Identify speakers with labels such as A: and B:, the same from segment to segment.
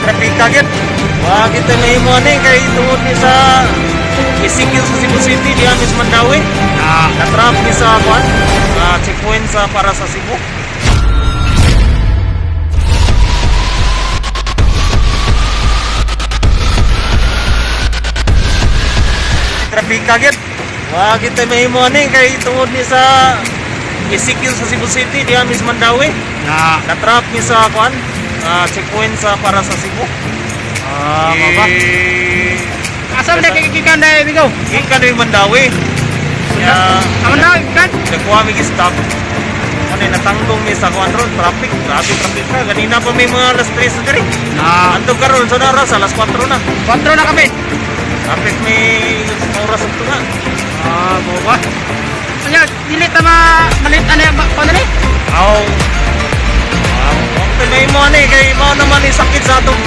A: trapika gid. Wa kita mahimo ani kay tungod ni sa isikil sa Cebu City diha mis Mandawi. Na-trap ni sa kuan, checkpoint sa para sa Cebu. Trapika gid. Wa kita mahimo ani kay tungod ni sa isikil sa Cebu City diha mis Mandawi. Na-trap ni sa kuan, checkpoint sa para sa Cebu. Maba.
B: Asal na kikikan na ibigaw?
A: Ikan yung Mandawi. Ya,
B: Mandawi kan?
A: nakuha may stop. Ano natanggong mi sa kuan ron, traffic. Grabe traffic ka. Ganina pa may mga alas 3 na diri. Andog karon sa oras alas 4 na.
B: 4 na kami.
A: Traffic may oras ito nga.
B: Maba. Kaya dili ta malit ano pa na ni?
A: Aw. May mo ani kay mo naman ni sakit sa atong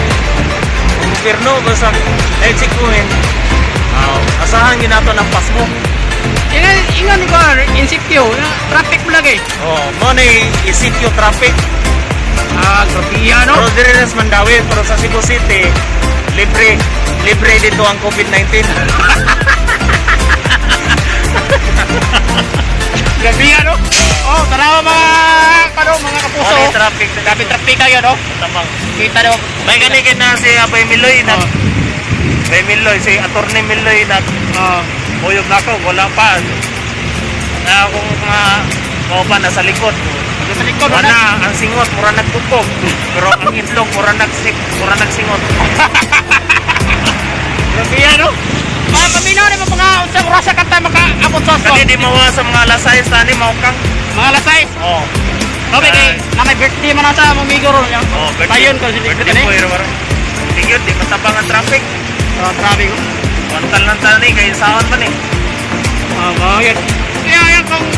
A: gobyerno basta dahil sikuhin. Asahan ginato ng pas mo.
B: Ingan ko insecure, traffic mo lagi.
A: Mo na isityo traffic.
B: Grabe no?
A: Pero dire sa Mandawi, pero sa Cebu City, libre dito ang COVID-19.
B: Grabe no? Tanawa mga kapuso.
A: Ano traffic?
B: Grabe traffic kayo no?
A: Tamang.
B: Kita daw.
A: May ganigin na si Abay Miloy na. Abay Miloy, si Atty. Miloy na. Buyog na ako, wala pa. Na kung mga pa nasa likod.
B: Sa likod
A: na. Ang singot, mura nagtupog. Pero ang itlog, mura nagsingot.
B: Grabe no? Paminaw na mga unsang oras ka tayo makaabot sa
A: Kasi di mawa sa mga lasay, tani maukang.
B: mga lasay? Okay, na may birthday man sa mamigo ron niya. Payon ko sila
A: birthday boy ron. Tingyo, di matabang ang traffic.
B: Traffic ko.
A: Wantal lang tani, kaya saan man eh.
B: Bakit? Kaya yan kung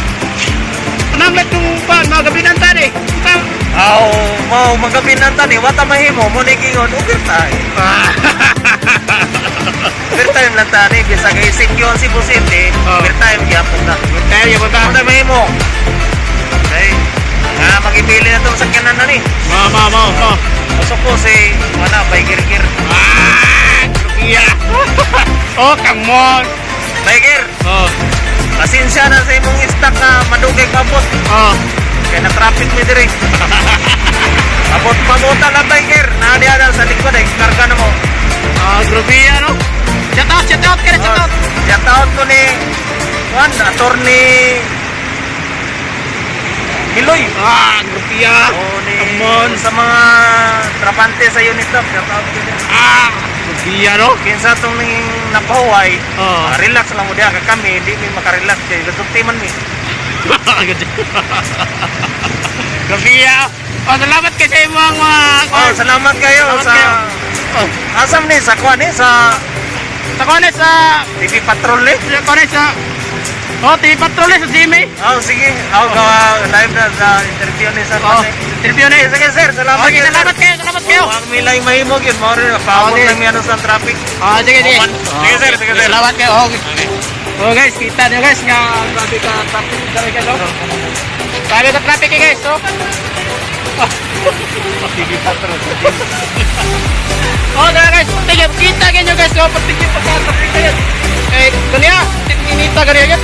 B: panamit kung mga gabi ng tani.
A: Mau magabi ng tani, wata mahimo, mo nigingon, overtime. Overtime lang tani, bisa kay Sikyon Cebu City, overtime gyapon na.
B: Overtime gyapon ta.
A: Wata mahimo. Okay. Magipili na itong sakyanan na ni. Pasok ko si, Baygir-gir.
B: Lukia. Come on.
A: Baygir. Pasensya na sa imong stock na madugay pabot. Kaya na-traffic mo diri. Pabota lang Baygir. Naadiadal sa likod, karga na mo.
B: Grabe no? Shout out kaya, shout out.
A: Shout out ko ni Atty. Miloy.
B: Grabe
A: Come on. Sa mga trabante sa unit up, shout out ko niya.
B: Grabe no?
A: Kinsa itong napahuway, relax lang mo diya. Kami, hindi mi makarelax. Kaya gasuktiman mi.
B: Grabe salamat kasi mga
A: Salamat kayo sa... Asam ni, sa kuha ni, sa
B: Kones sa
A: TV Patrol ni.
B: Kones sa TV Patrol sa Jimmy.
A: Sige. Live na sa interview ni sa kuha ni.
B: Interview ni.
A: Sige sir, salamat kayo.
B: Salamat kayo.
A: Ang milay mahimog yun. Mga rin, paabot lang may ano sa traffic.
B: Sige.
A: Sige sir.
B: Salamat kayo. Guys, kita nyo guys nga grabe ka traffic talaga guys. Grabe ka traffic guys.
A: TV Patrol.
B: Guys, kita nyo guys. Patigil pagka-traffic kayo. Kanya, inita kanya.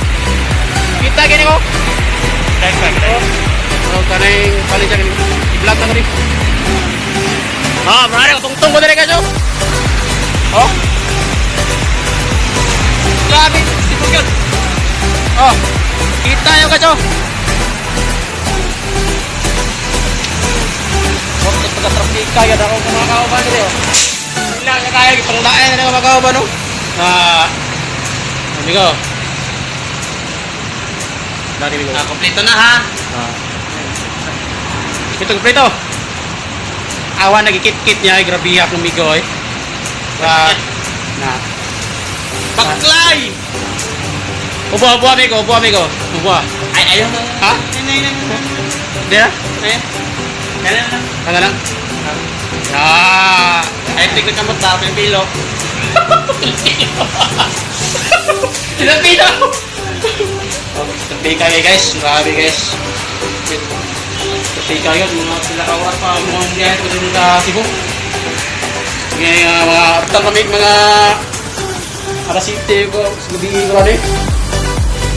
B: Kita nyo. Kanay palit siya ganito. I-vlog na ganito. Marami katungtong ko na rin kayo. Grabe, sipog yun. Kita nyo kayo. Huwag pagka-traffic kaya na akong kumakauban nito. Ilang na kaya, ipanglayan na kumakauban no? Amigo.
A: Kompleto na ha.
B: Ito kompleto. Awan nagikit-kit niya, grabe yak ng migo eh. Baklay! Ubo amigo. Ubo.
A: Ay, ayaw na.
B: Ha? Hindi na? Kaya lang. Ay, tignan ka mo tapos yung pilo. Ilang pilo? Tabi kayo guys, grabe guys. Tabi kayo, mga sila kaurat pa, mga biyahe ko din sa Cebu. Kaya mga talamig mga arasite ko, sabi ko rin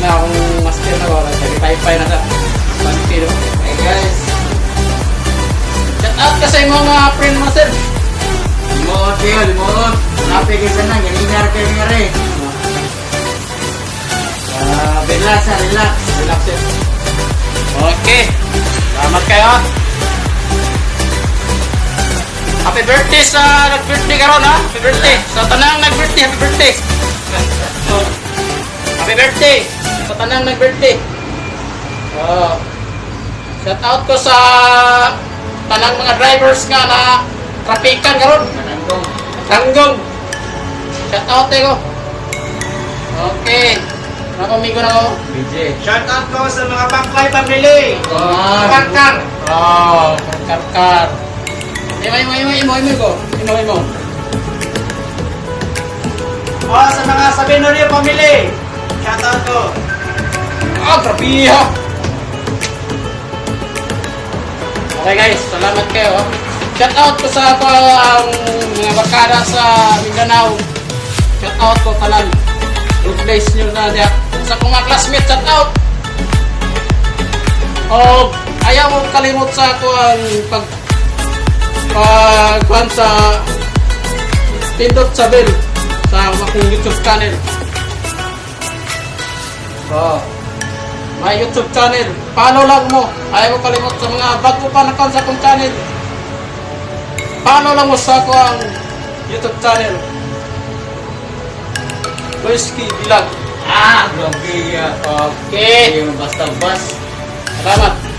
B: na akong master na ko, nagtagipay-pay na sa Pantino.
C: Hey guys,
B: Shout out ka sa imong mga friend mo, sir.
C: limoot kayo, limoot. Napay kayo sana, galingar kayo nga rin. Relax ha, relax.
B: Relax, sir. Okay. Salamat kayo. Happy birthday sa nag-birthday karon ha. Happy birthday. Sa tanang nag-birthday, happy birthday. Happy birthday. Sa tanang nag-birthday. Shout out ko sa tanang mga drivers nga na trapikan karon.
C: Mananggong.
B: Tanggong. Shout out ko. Okay. Nakamigo na ako.
C: BJ.
D: Shout out ko sa mga Pangklay family. Pangkar.
B: Oh, kar. Imo ko. Imo.
D: O sa mga Sabinorio family. Shout out ko.
B: Ah, grabe ha. Okay guys, salamat kayo. Shout out ko sa ang mga barkada sa Mindanao. Shout out ko tanan. Good place nyo na diya. Sa kong mga classmates, shout out. O ayaw mo kalimot sa ako ang pagkuhan sa pindot sa bell sa akong YouTube channel. May YouTube channel. Follow lang mo. Ayaw mo kalimot sa mga bago pa na sa akong channel. Follow lang mo sa ako ang YouTube channel. Whiskey Vlog.
C: Grabe ya.
B: Okay.
C: Basta bas.
B: Salamat.